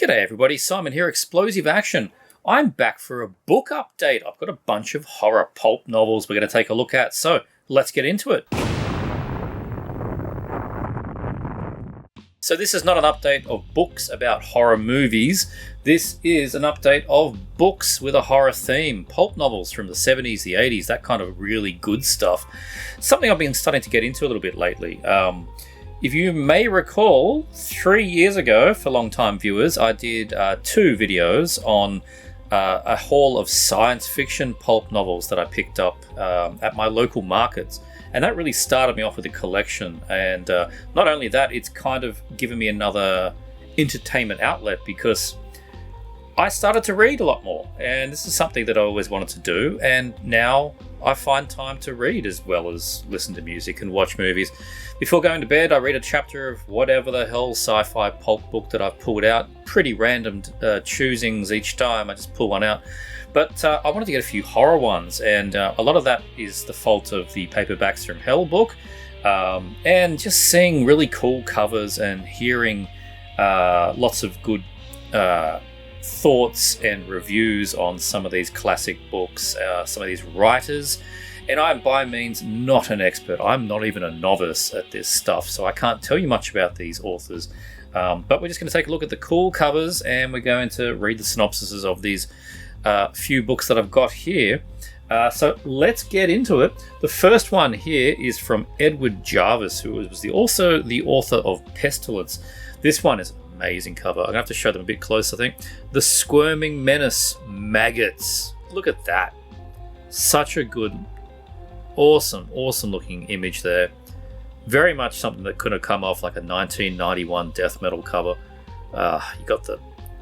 G'day everybody, Simon here, Explosive Action. I'm back for a book update. I've got a bunch of horror pulp novels we're going to take a look at, so let's get into it. So this is not an update of books about horror movies. This is an update of books with a horror theme. Pulp novels from the 70s, the 80s, that kind of really good stuff. Something I've been starting to get into a little bit lately. If you may recall, 3 years ago, for long-time viewers, I did 2 videos on a haul of science fiction pulp novels that I picked up at my local markets. And that really started me off with a collection. And not only that, it's kind of given me another entertainment outlet because I started to read a lot more. And this is something that I always wanted to do. And now I find time to read as well as listen to music and watch movies. Before going to bed, I read a chapter of whatever the hell sci-fi pulp book that I've pulled out. Pretty random choosings each time. I just pull one out. But I wanted to get a few horror ones, and a lot of that is the fault of the Paperbacks from Hell book, and just seeing really cool covers and hearing lots of good thoughts and reviews on some of these classic books, some of these writers. And I'm by means not an expert. I'm not even a novice at this stuff, so I can't tell you much about these authors. But we're just going to take a look at the cool covers, and we're going to read the synopsises of these few books that I've got here. So let's get into it. The first one here is from Edward Jarvis, who was also the author of Pestilence. This one is an amazing cover. I'm going to have to show them a bit close, I think. The Squirming Menace, Maggots. Look at that. Such a good, awesome looking image there. Very much something that could have come off like a 1991 death metal cover. You got the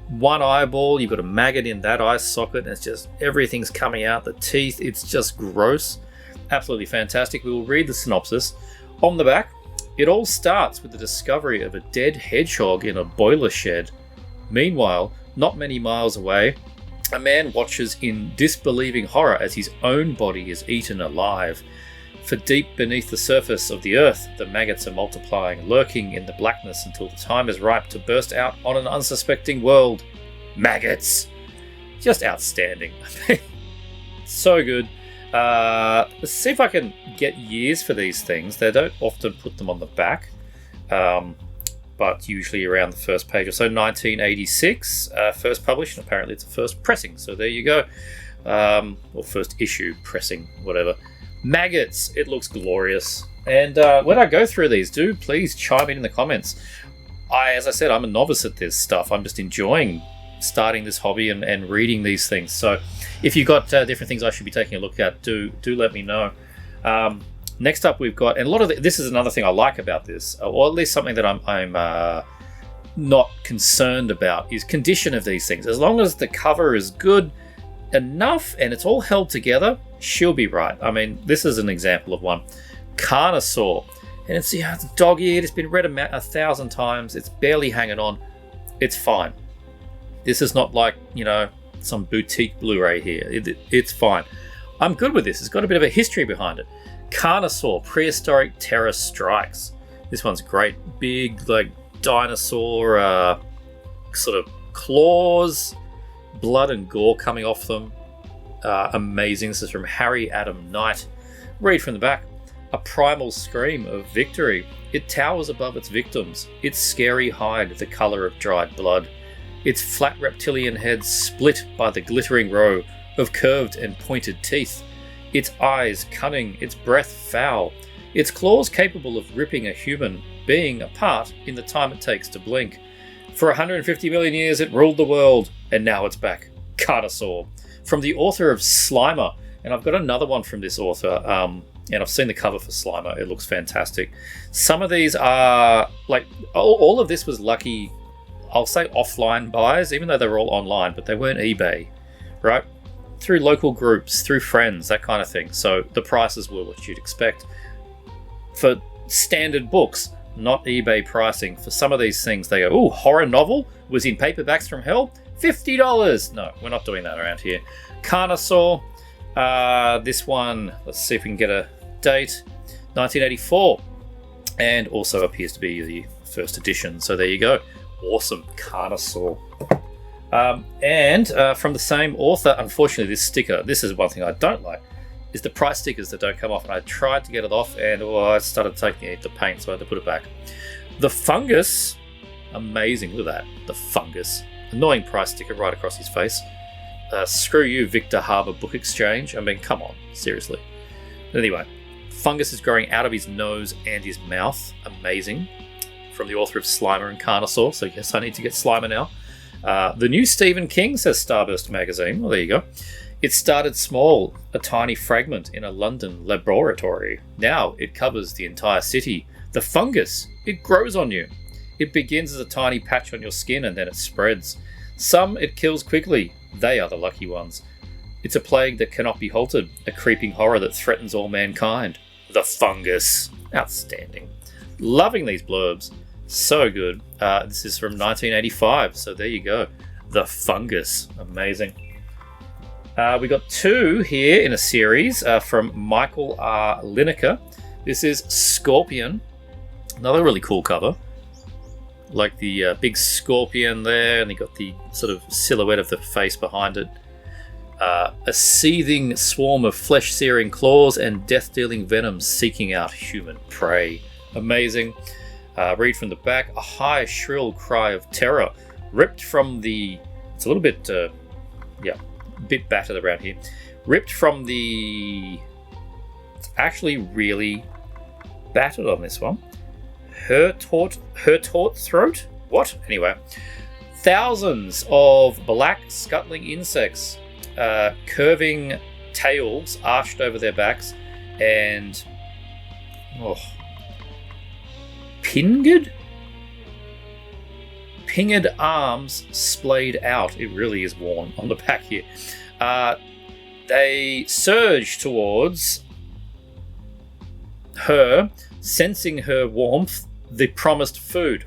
one eyeball, you've got a maggot in that eye socket, and it's just everything's coming out, the teeth, it's just gross. Absolutely fantastic. We will read the synopsis. On the back, it all starts with the discovery of a dead hedgehog in a boiler shed. Meanwhile, not many miles away, a man watches in disbelieving horror as his own body is eaten alive. For deep beneath the surface of the earth, the maggots are multiplying, lurking in the blackness until the time is ripe to burst out on an unsuspecting world. Maggots! Just outstanding. So good. Let's see if I can get years for these things. They don't often put them on the back, but usually around the first page or so. 1986, first published, and apparently it's a first pressing, so there you go. Or first issue pressing, whatever. Maggots, it looks glorious. And when I go through these, do please chime in the comments. As I said, I'm a novice at this stuff. I'm just enjoying starting this hobby and reading these things. So if you've got different things I should be taking a look at, do let me know. Next up we've got, and a lot of this is another thing I like about this, or at least something that I'm not concerned about, is condition of these things. As long as the cover is good enough and it's all held together, she'll be right. I mean, this is an example of one. Carnosaur. And it's dog-eared, it's been read 1,000 times, it's barely hanging on. It's fine. This is not like, some boutique Blu-ray here. It's fine. I'm good with this. It's got a bit of a history behind it. Carnosaur, Prehistoric Terror Strikes. This one's great. Big, dinosaur sort of claws, blood and gore coming off them. Amazing. This is from Harry Adam Knight. Read from the back. A primal scream of victory. It towers above its victims. Its scary hide the colour of dried blood. Its flat reptilian head split by the glittering row of curved and pointed teeth. Its eyes cunning, its breath foul. Its claws capable of ripping a human being apart in the time it takes to blink. For 150 million years it ruled the world, and now it's back. Carnosaur. From the author of Slimer, and I've got another one from this author, and I've seen the cover for Slimer. It looks fantastic. Some of these are, all of this was lucky, I'll say offline buys, even though they were all online, but they weren't eBay, right? Through local groups, through friends, that kind of thing. So the prices were what you'd expect. For standard books, not eBay pricing. For some of these things, they go, ooh, horror novel was in Paperbacks from Hell, $50. No, we're not doing that around here. Carnosaur, this one, let's see if we can get a date, 1984, and also appears to be the first edition. So there you go. awesome Carnosaur. And from the same author, unfortunately, this is one thing I don't like, is the price stickers that don't come off. And I tried to get it off, and I started taking the paint, so I had to put it back. The Fungus, amazing. Look at that. The Fungus. Annoying price sticker right across his face. Screw you, Victor Harbour Book Exchange. I mean, come on, seriously. Anyway, fungus is growing out of his nose and his mouth. Amazing. From the author of Slimer and Carnosaur. So yes, I need to get Slimer now. The new Stephen King, says Starburst magazine. Well, there you go. It started small, a tiny fragment in a London laboratory. Now it covers the entire city. The fungus, it grows on you. It begins as a tiny patch on your skin and then it spreads. Some it kills quickly. They are the lucky ones. It's a plague that cannot be halted, a creeping horror that threatens all mankind. The fungus. Outstanding. Loving these blurbs. So good. This is from 1985, so there you go. The Fungus. Amazing. We got two here in a series from Michael R. Lineker. This is Scorpion. Another really cool cover. Like the big scorpion there, and you got the sort of silhouette of the face behind it. A seething swarm of flesh-searing claws and death-dealing venom seeking out human prey. Amazing. Read from the back. A high, shrill cry of terror ripped from the... It's a little bit, a bit battered around here. Ripped from the... It's actually really battered on this one. Her taut throat? What? Anyway. Thousands of black scuttling insects, curving tails arched over their backs, and pinged arms splayed out. It really is worn on the back here. They surge towards her, sensing her warmth, the promised food.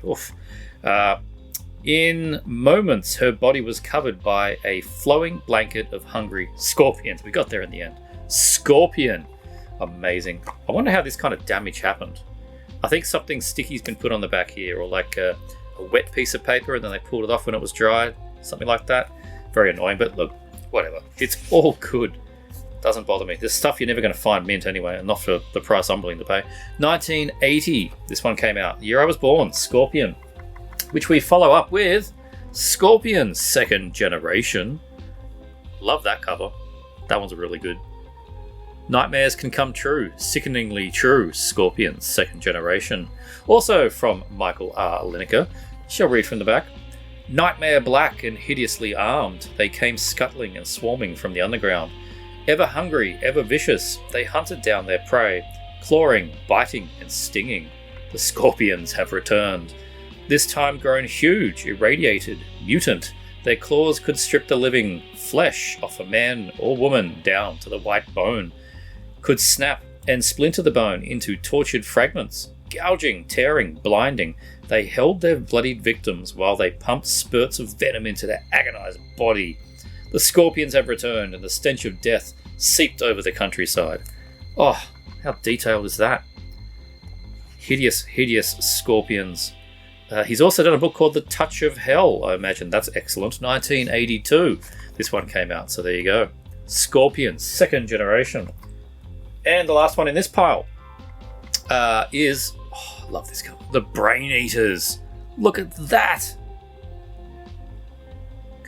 In moments, her body was covered by a flowing blanket of hungry scorpions. We got there in the end. Scorpion. Amazing. I wonder how this kind of damage happened. I think something sticky's been put on the back here, or like a wet piece of paper, and then they pulled it off when it was dry. Something like that. Very annoying, but look, whatever. It's all good. Doesn't bother me. There's stuff you're never going to find mint anyway, and not for the price I'm willing to pay. 1980, this one came out. The year I was born, Scorpion. Which we follow up with Scorpion Second Generation. Love that cover. That one's really good. Nightmares can come true. Sickeningly true. Scorpion Second Generation. Also from Michael R. Lineker. Shall read from the back. Nightmare black and hideously armed, they came scuttling and swarming from the underground. Ever hungry, ever vicious, they hunted down their prey, clawing, biting, and stinging. The scorpions have returned. This time grown huge, irradiated, mutant, their claws could strip the living flesh off a man or woman down to the white bone, could snap and splinter the bone into tortured fragments, gouging, tearing, blinding. They held their bloodied victims while they pumped spurts of venom into their agonized body. The scorpions have returned, and the stench of death seeped over the countryside. Oh, how detailed is that? Hideous, hideous scorpions. He's also done a book called The Touch of Hell. I imagine that's excellent. 1982. This one came out, so there you go. Scorpion, Second Generation. And the last one in this pile is... Oh, I love this cover. The Brain Eaters. Look at that.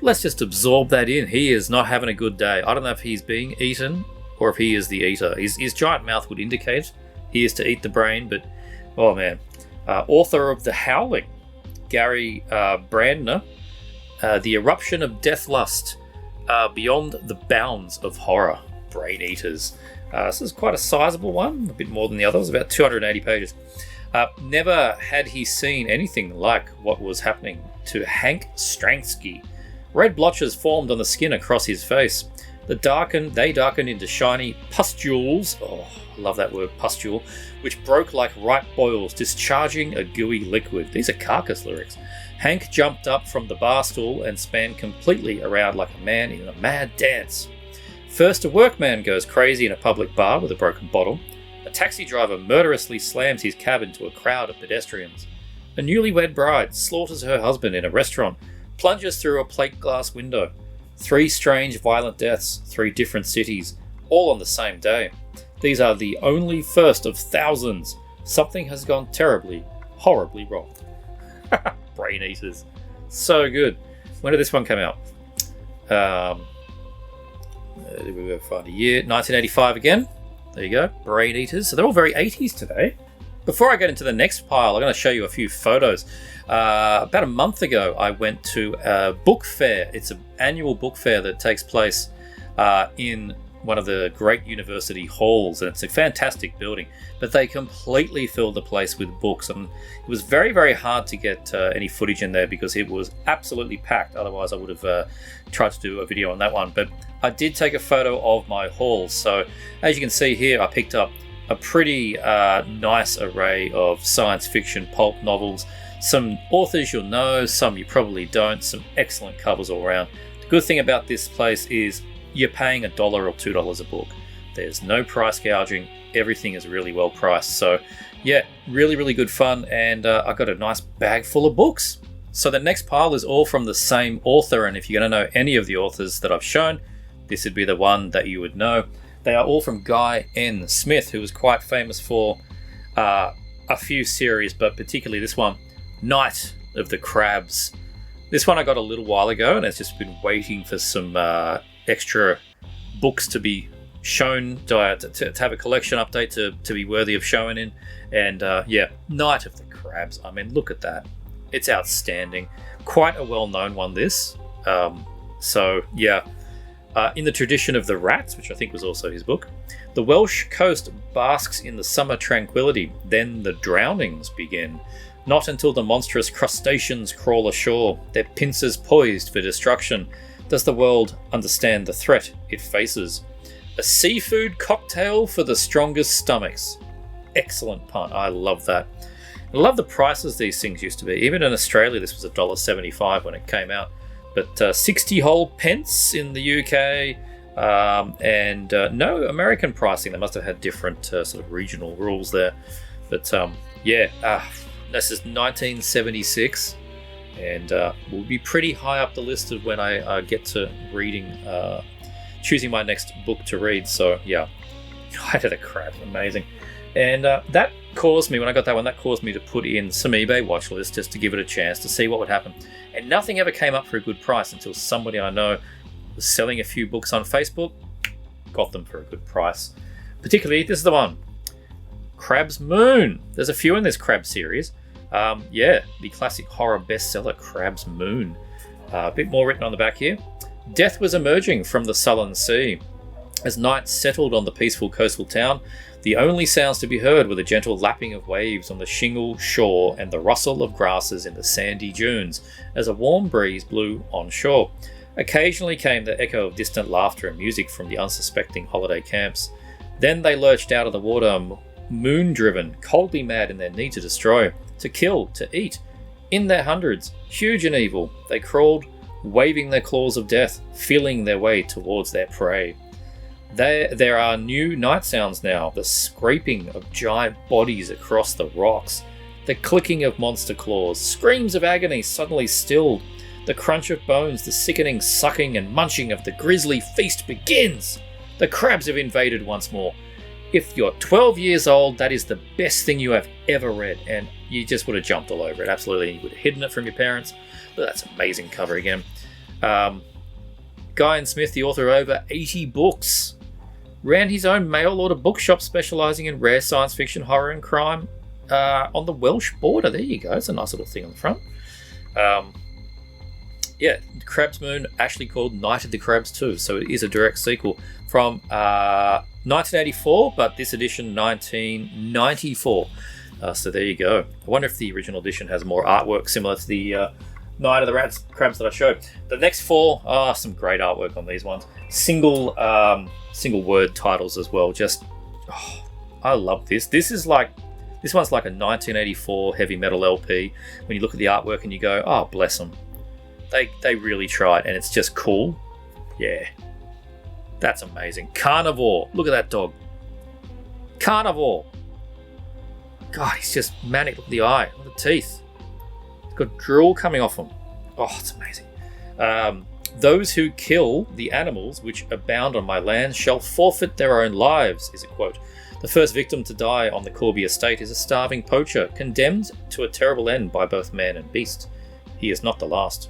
Let's just absorb that in. He is not having a good day. I don't know if he's being eaten or if he is the eater. His giant mouth would indicate he is to eat the brain, but oh man. Author of The Howling, Gary Brandner. The Eruption of Deathlust, Beyond the Bounds of Horror. Brain Eaters. This is quite a sizable one, a bit more than the others, about 280 pages. Never had he seen anything like what was happening to Hank Stransky. Red blotches formed on the skin across his face. They darkened into shiny pustules. Oh, I love that word, pustule, which broke like ripe boils, discharging a gooey liquid. These are Carcass lyrics. Hank jumped up from the bar stool and span completely around like a man in a mad dance. First, a workman goes crazy in a public bar with a broken bottle. A taxi driver murderously slams his cab into a crowd of pedestrians. A newlywed bride slaughters her husband in a restaurant, plunges through a plate glass window. 3 strange violent deaths, 3 different cities, all on the same day. These are the only first of thousands. Something has gone terribly, horribly wrong. Brain Eaters. So good. When did this one come out? Did we go find a year? 1985 again. There you go. Brain Eaters. So they're all very 80s today. Before I get into the next pile, I'm going to show you a few photos. About a month ago, I went to a book fair. It's an annual book fair that takes place in one of the great university halls, and it's a fantastic building. But they completely filled the place with books, and it was very, very hard to get any footage in there because it was absolutely packed. Otherwise, I would have tried to do a video on that one. But I did take a photo of my haul. So as you can see here, I picked up a pretty nice array of science fiction pulp novels. Some authors you'll know, some you probably don't. Some excellent covers all around. The good thing about this place is you're paying $1 or $2 a book. There's no price gouging. Everything is really well priced. So yeah, really, really good fun. And I got a nice bag full of books. So the next pile is all from the same author. And if you're going to know any of the authors that I've shown, this would be the one that you would know. They are all from Guy N. Smith, who was quite famous for a few series, but particularly this one, Night of the Crabs. This one I got a little while ago, and it's just been waiting for some extra books to be shown, to have a collection update to be worthy of showing in. And yeah, Night of the Crabs. I mean, look at that. It's outstanding. Quite a well-known one, this. So yeah. In the tradition of the rats, which I think was also his book, the Welsh coast basks in the summer tranquility. Then the drownings begin. Not until the monstrous crustaceans crawl ashore, their pincers poised for destruction, does the world understand the threat it faces. A seafood cocktail for the strongest stomachs. Excellent pun. I love that. I love the prices these things used to be. Even in Australia, this was $1.75 when it came out. But 60 whole pence in the UK, and no American pricing. They must have had different sort of regional rules there. But yeah, this is 1976, and will be pretty high up the list of when I get to choosing my next book to read. So yeah, Night of the Crabs, amazing. And that caused me, when I got that one, that caused me to put in some eBay watch lists just to give it a chance to see what would happen. And nothing ever came up for a good price until somebody I know was selling a few books on Facebook, got them for a good price. Particularly, this is the one, Crab's Moon. There's a few in this Crab series. Yeah, the classic horror bestseller, Crab's Moon. A bit more written on the back here. Death was emerging from the sullen sea. As night settled on the peaceful coastal town, the only sounds to be heard were the gentle lapping of waves on the shingle shore and the rustle of grasses in the sandy dunes as a warm breeze blew on shore. Occasionally came the echo of distant laughter and music from the unsuspecting holiday camps. Then they lurched out of the water, moon-driven, coldly mad in their need to destroy, to kill, to eat. In their hundreds, huge and evil, they crawled, waving their claws of death, feeling their way towards their prey. There are new night sounds now, the scraping of giant bodies across the rocks, the clicking of monster claws, screams of agony suddenly stilled, the crunch of bones, the sickening sucking and munching of the grisly feast begins. The crabs have invaded once more. If you're 12 years old, that is the best thing you have ever read, and you just would have jumped all over it, absolutely. You would have hidden it from your parents. But that's amazing cover again. Guy and Smith, the author of over 80 books, ran his own mail-order bookshop specialising in rare science fiction, horror and crime on the Welsh border. There you go. It's a nice little thing on the front. Yeah, Crab's Moon actually called Night of the Crabs too, so it is a direct sequel from 1984, but this edition 1994. So there you go. I wonder if the original edition has more artwork similar to the Night of the Crabs that I showed. The next four, some great artwork on these ones. Single word titles as well. Just, I love this. This one's like a 1984 heavy metal LP. When you look at the artwork and you go, oh, bless them. They really tried, and it's just cool. Yeah. That's amazing. Carnivore. Look at that dog. Carnivore. God, he's just manic. Look at the eye. Look at the teeth. got drool coming off them. Oh, it's amazing. Those who kill the animals which abound on my land shall forfeit their own lives, is a quote. The first victim to die on the Corby estate is a starving poacher, condemned to a terrible end by both man and beast. He is not the last.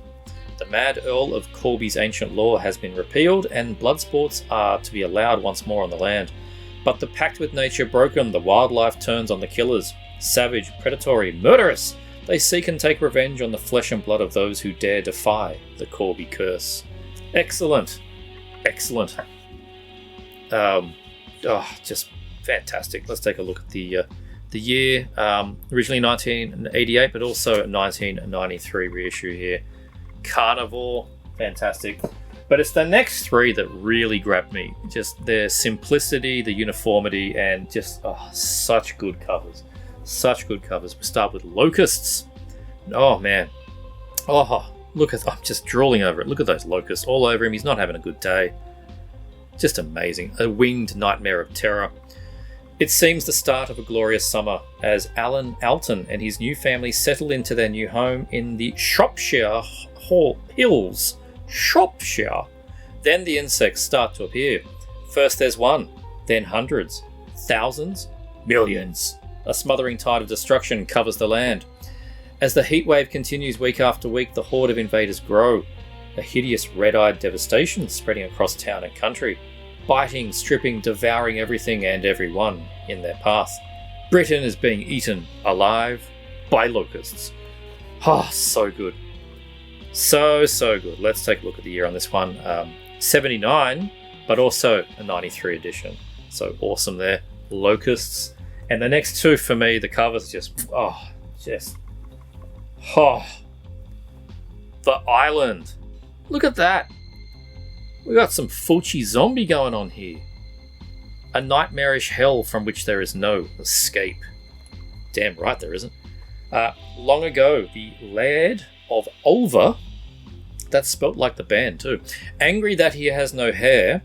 The Mad Earl of Corby's ancient law has been repealed, and blood sports are to be allowed once more on the land. But the pact with nature broken, the wildlife turns on the killers. Savage, predatory, murderous, they seek and take revenge on the flesh and blood of those who dare defy the Corby curse. Excellent. Excellent. Just fantastic. Let's take a look at the year. Originally 1988, but also 1993 reissue here. Carnivore, fantastic. But it's the next three that really grabbed me. Just their simplicity, the uniformity, and just such good covers. Such good covers. We start with Locusts. Oh man. Oh, look at, I'm just drooling over it. Look at those locusts all over him. He's not having a good day. Just amazing. A winged nightmare of terror. It seems the start of a glorious summer as Alan Alton and his new family settle into their new home in the Shropshire Hills. Shropshire. Then the insects start to appear. First there's one, then hundreds, thousands, millions. A smothering tide of destruction covers the land. As the heatwave continues week after week, the horde of invaders grow. A hideous red-eyed devastation spreading across town and country, biting, stripping, devouring everything and everyone in their path. Britain is being eaten alive by locusts. So good. So good. Let's take a look at the year on this one. 79, but also a 93 edition. So awesome there. Locusts. And the next two for me, the covers The Island. Look at that. We got some Fulci zombie going on here. A nightmarish hell from which there is no escape. Damn right there isn't. Long ago, the Laird of Ulva, that's spelt like the band too, angry that he has no hair,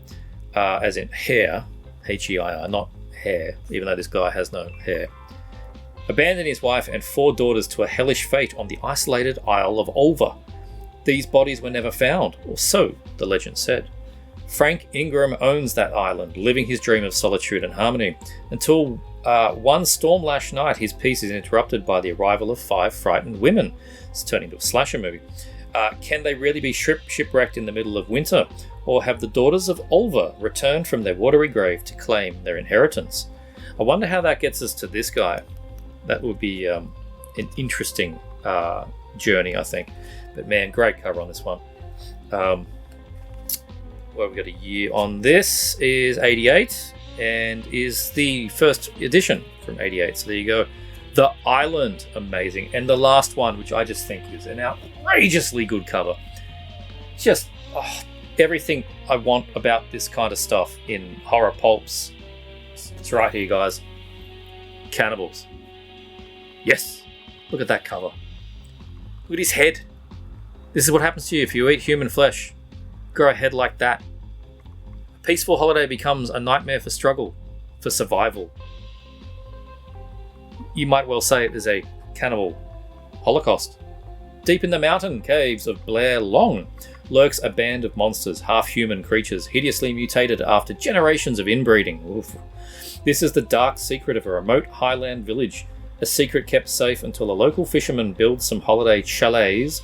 as in hair, H-E-I-R, not hair, even though this guy has no hair, abandoned his wife and 4 daughters to a hellish fate on the isolated Isle of Ulva. These bodies were never found, or so the legend said. Frank Ingram owns that island, living his dream of solitude and harmony, until one storm-lashed night his peace is interrupted by the arrival of 5 frightened women. It's turning into a slasher movie. Can they really be shipwrecked in the middle of winter, or have the daughters of Ulva returned from their watery grave to claim their inheritance? I wonder how that gets us to this guy. That would be an interesting journey, I think. But man, great cover on this one. Well, we've got a year on this, is 88, and is the first edition from 88. So there you go. The Island, amazing. And the last one, which I just think is an outrageously good cover. Just everything I want about this kind of stuff in horror pulps. It's right here, guys. Cannibals. Yes. Look at that cover. Look at his head. This is what happens to you if you eat human flesh. Grow a head like that. A peaceful holiday becomes a nightmare for struggle, for survival. You might well say it is a cannibal holocaust. Deep in the mountain caves of Blair Long lurks a band of monsters, half-human creatures, hideously mutated after generations of inbreeding. Oof. This is the dark secret of a remote highland village, a secret kept safe until a local fisherman builds some holiday chalets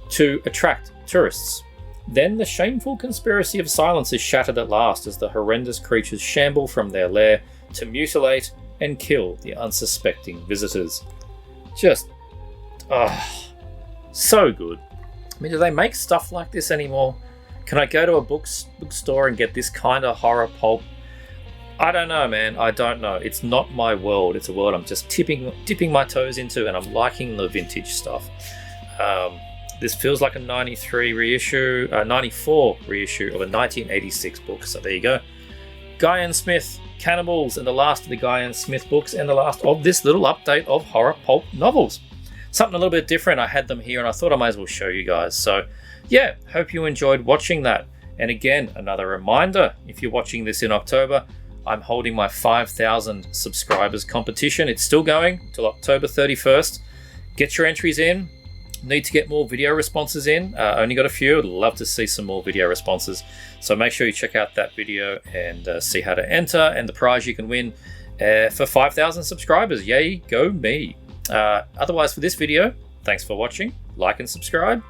to attract tourists. Then the shameful conspiracy of silence is shattered at last as the horrendous creatures shamble from their lair to mutilate and kill the unsuspecting visitors. Just, so good. I mean, do they make stuff like this anymore? Can I go to a bookstore and get this kind of horror pulp? I don't know, man. I don't know. It's not my world. It's a world I'm just dipping my toes into, and I'm liking the vintage stuff. This feels like a 93 reissue, 94 reissue of a 1986 book. So there you go. Guy and Smith, Cannibals, and the last of the Guy and Smith books, and the last of this little update of horror pulp novels. Something a little bit different. I had them here, and I thought I might as well show you guys. So yeah, hope you enjoyed watching that. And again, another reminder, if you're watching this in October, I'm holding my 5,000 subscribers competition. It's still going till October 31st. Get your entries in. need to get more video responses in. Only got a few. I'd love to see some more video responses. So make sure you check out that video and see how to enter and the prize you can win for 5,000 subscribers. Yay, go me. Otherwise, for this video, thanks for watching. Like and subscribe.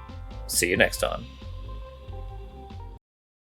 See you next time.